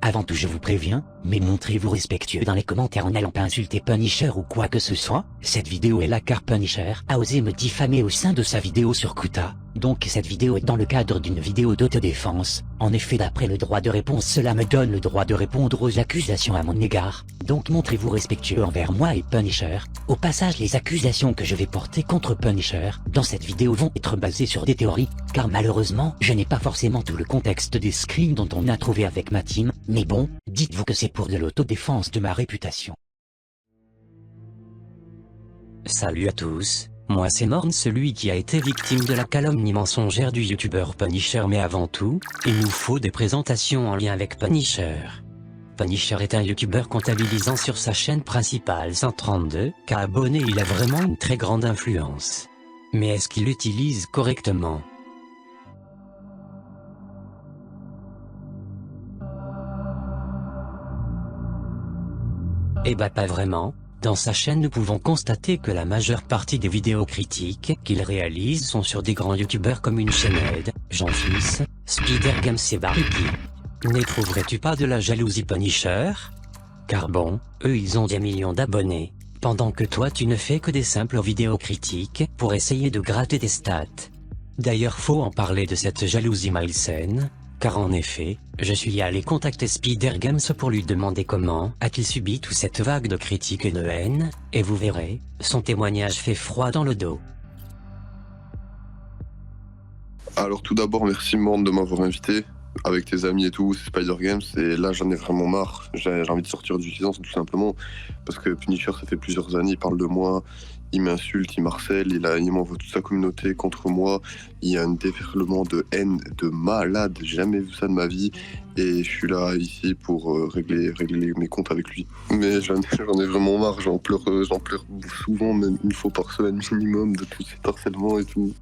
Avant tout je vous préviens, mais montrez-vous respectueux dans les commentaires en n'allant pas insulter Punisher ou quoi que ce soit. Cette vidéo est là car Punisher a osé me diffamer au sein de sa vidéo sur Kuta. Donc cette vidéo est dans le cadre d'une vidéo d'autodéfense. En effet, d'après le droit de réponse, cela me donne le droit de répondre aux accusations à mon égard. Donc montrez-vous respectueux envers moi et Punisher. Au passage, les accusations que je vais porter contre Punisher dans cette vidéo vont être basées sur des théories, car malheureusement, je n'ai pas forcément tout le contexte des screens dont on a trouvé avec ma team, mais bon, dites-vous que c'est pour de l'autodéfense de ma réputation. Salut à tous, moi c'est Morn, celui qui a été victime de la calomnie mensongère du youtubeur Punisher, mais avant tout, il nous faut des présentations en lien avec Punisher. Punisher est un youtubeur comptabilisant sur sa chaîne principale 132 K abonnés, il a vraiment une très grande influence. Mais est-ce qu'il l'utilise correctement? Eh bah pas vraiment. Dans sa chaîne nous pouvons constater que la majeure partie des vidéos critiques qu'il réalise sont sur des grands youtubeurs comme Unchained, Jean-Fils, Spider-Games et Baruki. N'éprouverais-tu pas de la jalousie Punisher? Car bon, eux ils ont des millions d'abonnés, pendant que toi tu ne fais que des simples vidéos critiques pour essayer de gratter des stats. D'ailleurs faut en parler de cette jalousie malsaine, car en effet, je suis allé contacter Spider-Games pour lui demander comment a-t-il subi toute cette vague de critiques et de haine, et vous verrez, son témoignage fait froid dans le dos. Alors tout d'abord, merci Morn de m'avoir invité avec tes amis et tout, c'est Spider-Games, et là j'en ai vraiment marre, j'ai envie de sortir du silence tout simplement, parce que Punisher ça fait plusieurs années, il parle de moi, il m'insulte, il m'harcèle, il m'envoie toute sa communauté contre moi, il y a un déferlement de haine de malade, j'ai jamais vu ça de ma vie, et je suis là ici pour régler mes comptes avec lui. Mais j'en ai vraiment marre, j'en pleure souvent, même une fois par semaine minimum, de tout cet harcèlement et tout.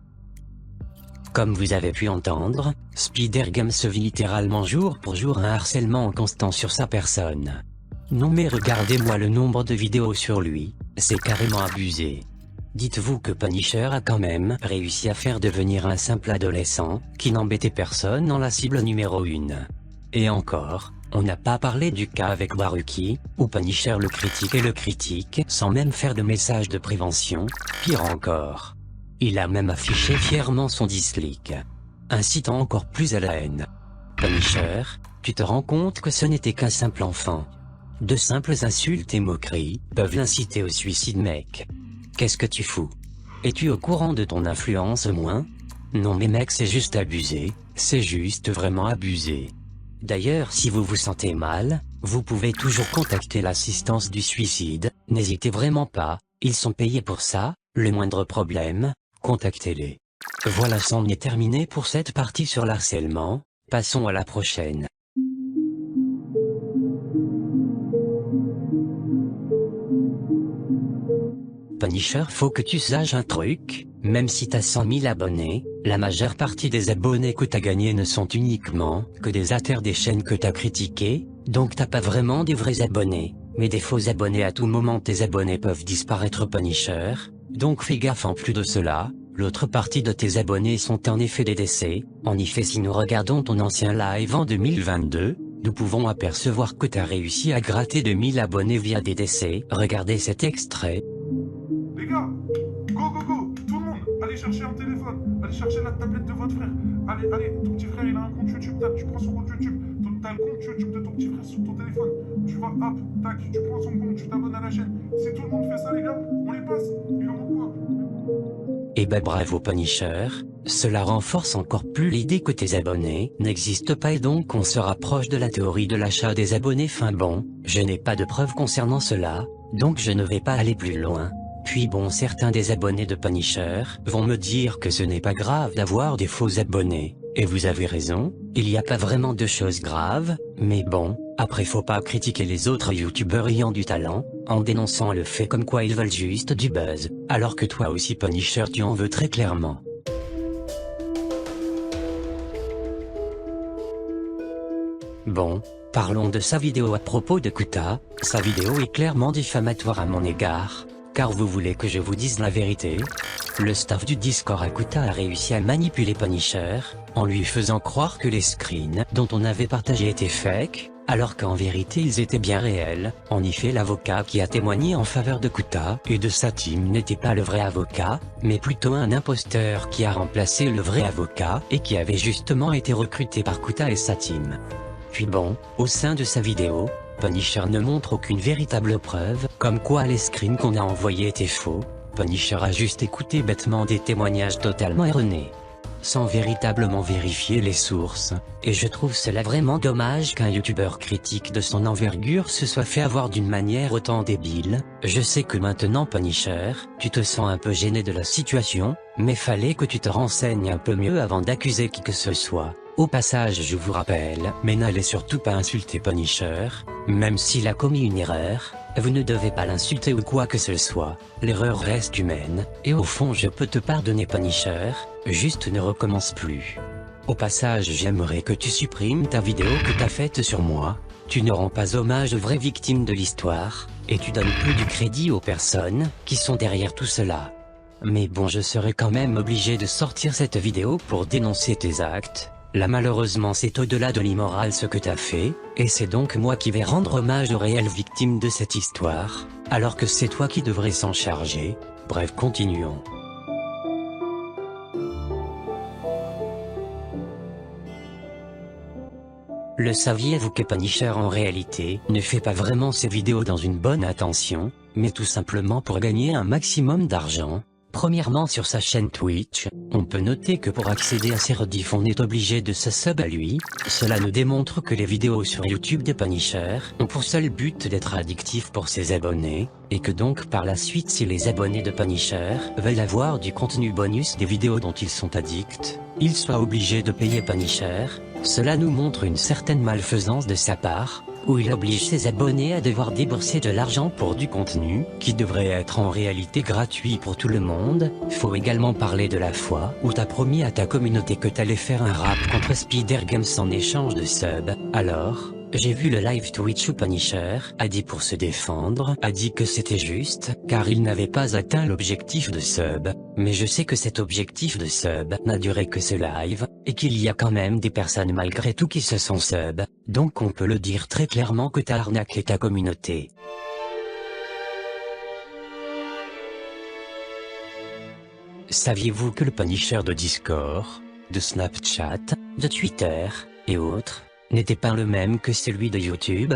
Comme vous avez pu entendre, Spider-Games vit littéralement jour pour jour un harcèlement constant sur sa personne. Non mais regardez-moi le nombre de vidéos sur lui, c'est carrément abusé. Dites-vous que Punisher a quand même réussi à faire devenir un simple adolescent, qui n'embêtait personne dans la cible numéro 1. Et encore, on n'a pas parlé du cas avec Baruki, où Punisher le critique sans même faire de message de prévention, pire encore. Il a même affiché fièrement son dislike, incitant encore plus à la haine. Punisher, tu te rends compte que ce n'était qu'un simple enfant. De simples insultes et moqueries peuvent l'inciter au suicide, mec. Qu'est-ce que tu fous? Es-tu au courant de ton influence au moins? Non mais mec, c'est juste abusé, c'est juste vraiment abusé. D'ailleurs si vous vous sentez mal, vous pouvez toujours contacter l'assistance du suicide, n'hésitez vraiment pas, ils sont payés pour ça, le moindre problème, contactez-les. Voilà, c'en est terminé pour cette partie sur l'harcèlement, passons à la prochaine. Punisher, faut que tu saches un truc, même si t'as 100 000 abonnés, la majeure partie des abonnés que t'as gagnés ne sont uniquement que des haters des chaînes que t'as critiquées, donc t'as pas vraiment des vrais abonnés, mais des faux abonnés. À tout moment tes abonnés peuvent disparaître Punisher, donc fais gaffe. En plus de cela, l'autre partie de tes abonnés sont en effet des décès. En effet, si nous regardons ton ancien live en 2022, nous pouvons apercevoir que t'as réussi à gratter 2000 abonnés via des décès. Regardez cet extrait. Les gars, go, tout le monde, allez chercher un téléphone, allez chercher la tablette de votre frère. Allez, ton petit frère il a un compte YouTube, tac, tu prends son compte YouTube, t'as le compte YouTube de ton petit frère sur ton téléphone, tu vas, hop, tac, tu prends son compte, tu t'abonnes à la chaîne. Si tout le monde fait ça les gars, on les passe, il en manque quoi? Et bah bravo Punisher, cela renforce encore plus l'idée que tes abonnés n'existent pas et donc on se rapproche de la théorie de l'achat des abonnés. Fin bon, je n'ai pas de preuves concernant cela, donc je ne vais pas aller plus loin. Puis bon, certains des abonnés de Punisher vont me dire que ce n'est pas grave d'avoir des faux abonnés, et vous avez raison, il n'y a pas vraiment de choses graves, mais bon, après faut pas critiquer les autres youtubeurs ayant du talent, en dénonçant le fait comme quoi ils veulent juste du buzz, alors que toi aussi Punisher tu en veux très clairement. Bon, parlons de sa vidéo à propos de Kuta. Sa vidéo est clairement diffamatoire à mon égard, car vous voulez que je vous dise la vérité? Le staff du Discord à Kuta a réussi à manipuler Punisher, en lui faisant croire que les screens dont on avait partagé étaient fake, alors qu'en vérité ils étaient bien réels. En effet, l'avocat qui a témoigné en faveur de Kuta et de sa team n'était pas le vrai avocat, mais plutôt un imposteur qui a remplacé le vrai avocat et qui avait justement été recruté par Kuta et sa team. Puis bon, au sein de sa vidéo, Punisher ne montre aucune véritable preuve, comme quoi les screens qu'on a envoyés étaient faux. Punisher a juste écouté bêtement des témoignages totalement erronés, sans véritablement vérifier les sources, et je trouve cela vraiment dommage qu'un youtubeur critique de son envergure se soit fait avoir d'une manière autant débile. Je sais que maintenant Punisher, tu te sens un peu gêné de la situation, mais fallait que tu te renseignes un peu mieux avant d'accuser qui que ce soit. Au passage, je vous rappelle, mais n'allez surtout pas insulter Punisher, même s'il a commis une erreur, vous ne devez pas l'insulter ou quoi que ce soit, l'erreur reste humaine, et au fond je peux te pardonner Punisher, juste ne recommence plus. Au passage, j'aimerais que tu supprimes ta vidéo que t'as faite sur moi, tu ne rends pas hommage aux vraies victimes de l'histoire, et tu donnes plus du crédit aux personnes qui sont derrière tout cela. Mais bon, je serai quand même obligé de sortir cette vidéo pour dénoncer tes actes. Là malheureusement c'est au-delà de l'immoral ce que t'as fait, et c'est donc moi qui vais rendre hommage aux réelles victimes de cette histoire, alors que c'est toi qui devrais s'en charger. Bref, continuons. Le saviez-vous que Punisher en réalité ne fait pas vraiment ses vidéos dans une bonne intention, mais tout simplement pour gagner un maximum d'argent? Premièrement, sur sa chaîne Twitch, on peut noter que pour accéder à ses rediffs on est obligé de se sub à lui. Cela nous démontre que les vidéos sur YouTube de Punisher ont pour seul but d'être addictifs pour ses abonnés, et que donc par la suite si les abonnés de Punisher veulent avoir du contenu bonus des vidéos dont ils sont addicts, ils soient obligés de payer Punisher. Cela nous montre une certaine malfaisance de sa part, où il oblige ses abonnés à devoir débourser de l'argent pour du contenu, qui devrait être en réalité gratuit pour tout le monde. Faut également parler de la fois où t'as promis à ta communauté que t'allais faire un rap contre Spider-Games en échange de sub. Alors, j'ai vu le live Twitch où Punisher a dit pour se défendre, a dit que c'était juste, car il n'avait pas atteint l'objectif de sub, mais je sais que cet objectif de sub n'a duré que ce live, et qu'il y a quand même des personnes malgré tout qui se sont sub, donc on peut le dire très clairement que t'as arnaqué ta communauté. Saviez-vous que le Punisher de Discord, de Snapchat, de Twitter, et autres, n'était pas le même que celui de YouTube?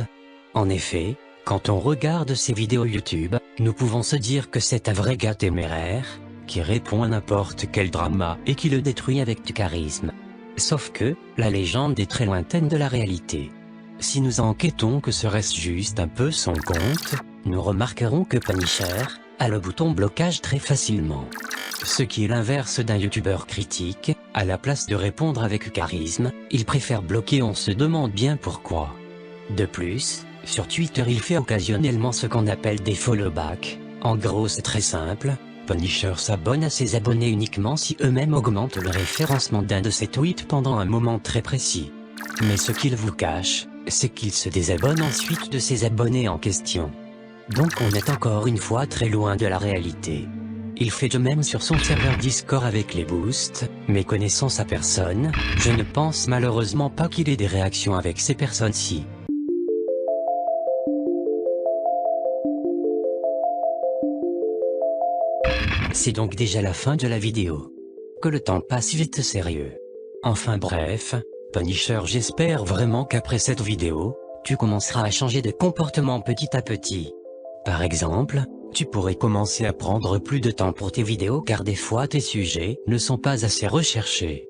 En effet, quand on regarde ses vidéos YouTube, nous pouvons se dire que c'est un vrai gars téméraire, qui répond à n'importe quel drama et qui le détruit avec du charisme. Sauf que, la légende est très lointaine de la réalité. Si nous enquêtons que serait-ce juste un peu son compte, nous remarquerons que Punisher a le bouton blocage très facilement. Ce qui est l'inverse d'un youtubeur critique, à la place de répondre avec charisme, il préfère bloquer, on se demande bien pourquoi. De plus, sur Twitter il fait occasionnellement ce qu'on appelle des follow-back. En gros c'est très simple, Punisher s'abonne à ses abonnés uniquement si eux-mêmes augmentent le référencement d'un de ses tweets pendant un moment très précis. Mais ce qu'il vous cache, c'est qu'il se désabonne ensuite de ses abonnés en question. Donc on est encore une fois très loin de la réalité. Il fait de même sur son serveur Discord avec les boosts, mais connaissant sa personne, je ne pense malheureusement pas qu'il ait des réactions avec ces personnes-ci. C'est donc déjà la fin de la vidéo. Que le temps passe vite, sérieux. Enfin bref, Punisher, j'espère vraiment qu'après cette vidéo, tu commenceras à changer de comportement petit à petit. Par exemple, tu pourrais commencer à prendre plus de temps pour tes vidéos car des fois tes sujets ne sont pas assez recherchés.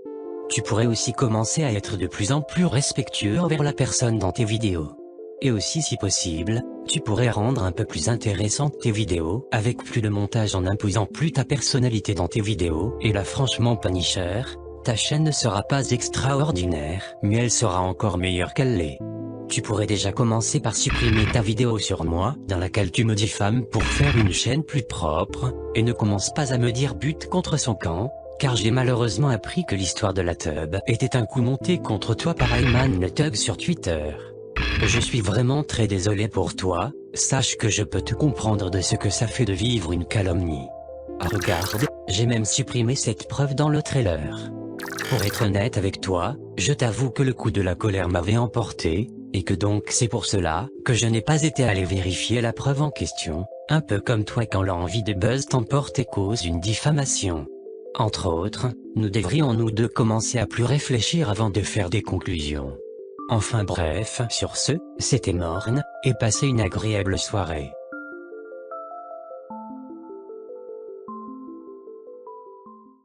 Tu pourrais aussi commencer à être de plus en plus respectueux envers la personne dans tes vidéos. Et aussi si possible, tu pourrais rendre un peu plus intéressantes tes vidéos avec plus de montage en imposant plus ta personnalité dans tes vidéos. Et là franchement Punisher, ta chaîne ne sera pas extraordinaire, mais elle sera encore meilleure qu'elle l'est. Tu pourrais déjà commencer par supprimer ta vidéo sur moi, dans laquelle tu me diffames pour faire une chaîne plus propre, et ne commence pas à me dire but contre son camp, car j'ai malheureusement appris que l'histoire de la tub était un coup monté contre toi par Ayman le Thug sur Twitter. Je suis vraiment très désolé pour toi, sache que je peux te comprendre de ce que ça fait de vivre une calomnie. Ah regarde, j'ai même supprimé cette preuve dans le trailer. Pour être honnête avec toi, je t'avoue que le coup de la colère m'avait emporté, Et que donc c'est pour cela que je n'ai pas été allé vérifier la preuve en question, un peu comme toi quand l'envie de buzz t'emporte et cause une diffamation. Entre autres, nous devrions nous deux commencer à plus réfléchir avant de faire des conclusions. Enfin bref, sur ce, c'était Morne, et passez une agréable soirée.